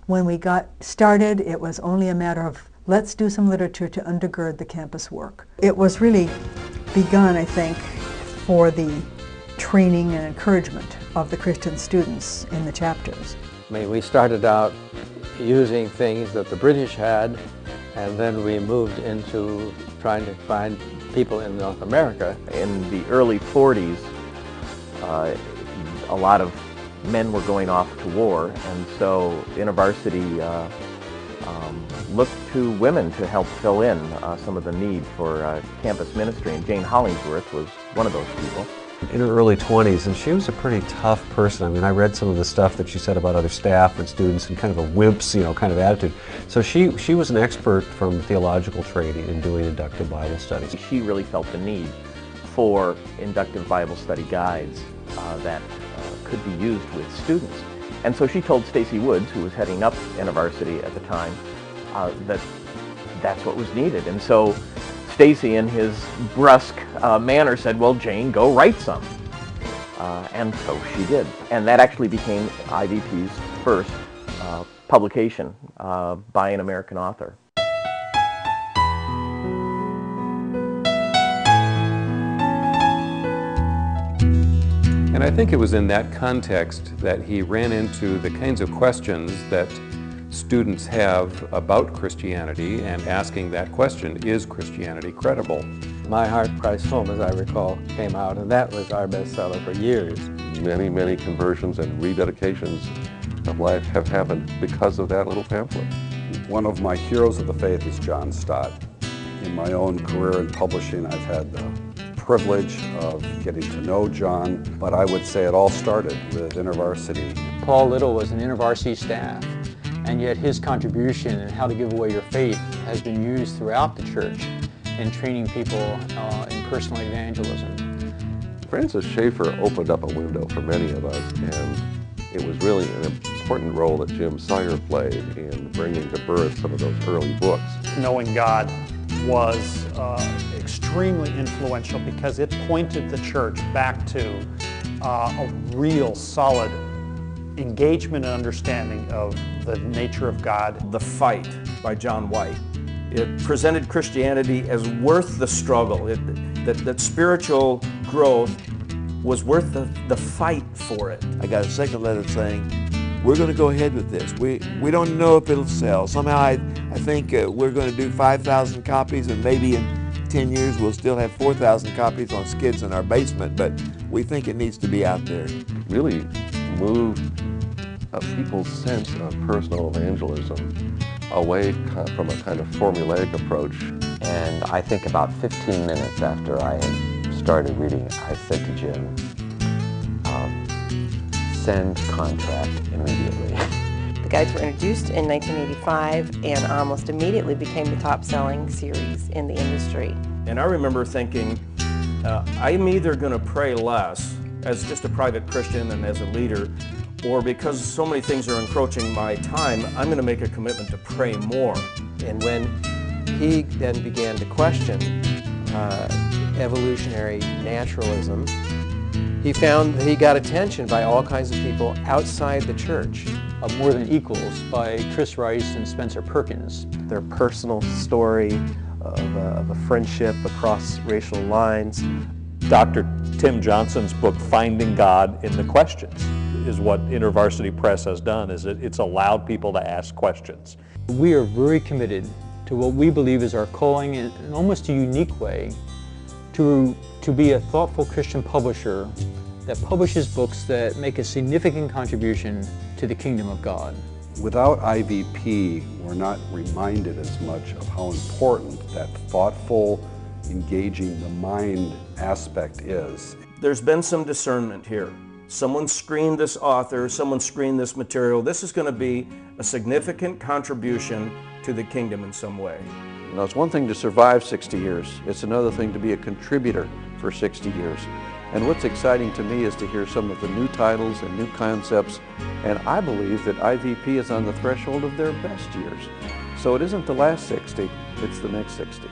When we got started, it was only a matter of let's do some literature to undergird the campus work. It was really begun, I think, for the training and encouragement of the Christian students in the chapters. I mean, we started out using things that the British had, and then we moved into trying to find people in North America. In the early 40s, a lot of men were going off to war, and so InterVarsity looked to women to help fill in some of the need for campus ministry, and Jane Hollingsworth was one of those people. In her early 20s, and she was a pretty tough person. I mean, I read some of the stuff that she said about other staff and students, and kind of a wimp's, kind of attitude. So she was an expert from theological training in doing inductive Bible studies. She really felt the need for inductive Bible study guides that could be used with students. And so she told Stacy Woods, who was heading up InterVarsity at the time, that that's what was needed. And so Stacy, in his brusque manner, said, well, Jane, go write some. And so she did. And that actually became IVP's first publication by an American author. And I think it was in that context that he ran into the kinds of questions that students have about Christianity, and asking that question, is Christianity credible? My Heart Cries Home, as I recall, came out, and that was our bestseller for years. Many, many conversions and rededications of life have happened because of that little pamphlet. One of my heroes of the faith is John Stott. In my own career in publishing, I've had the privilege of getting to know John, but I would say it all started with InterVarsity. Paul Little was an InterVarsity staff, and yet his contribution in how to give away your faith has been used throughout the church in training people in personal evangelism. Francis Schaeffer opened up a window for many of us, and it was really an important role that Jim Sire played in bringing to birth some of those early books. Knowing God was extremely influential because it pointed the church back to a real solid engagement and understanding of the nature of God. The Fight by John White. It presented Christianity as worth the struggle, that spiritual growth was worth the fight for it. I got a second letter saying, we're going to go ahead with this. We don't know if it'll sell. Somehow I think we're going to do 5,000 copies, and maybe in 10 years we'll still have 4,000 copies on skids in our basement, but we think it needs to be out there. Really moved people's sense of personal evangelism away from a kind of formulaic approach. And I think about 15 minutes after I had started reading, I said to Jim, send contract immediately. The guides were introduced in 1985 and almost immediately became the top-selling series in the industry. And I remember thinking, I'm either going to pray less as just a private Christian and as a leader, or because so many things are encroaching my time, I'm going to make a commitment to pray more. And when he then began to question evolutionary naturalism, he found that he got attention by all kinds of people outside the church. More Than Equals by Chris Rice and Spencer Perkins. Their personal story of a friendship across racial lines. Dr. Tim Johnson's book, Finding God in the Questions, is what InterVarsity Press has done, is it's allowed people to ask questions. We are very committed to what we believe is our calling in almost a unique way to be a thoughtful Christian publisher that publishes books that make a significant contribution to the kingdom of God. Without IVP, we're not reminded as much of how important that thoughtful, engaging the mind aspect is. There's been some discernment here. Someone screened this author, someone screened this material. This is going to be a significant contribution to the kingdom in some way. You know, it's one thing to survive 60 years. It's another thing to be a contributor for 60 years. And what's exciting to me is to hear some of the new titles and new concepts. And I believe that IVP is on the threshold of their best years. So it isn't the last 60, it's the next 60.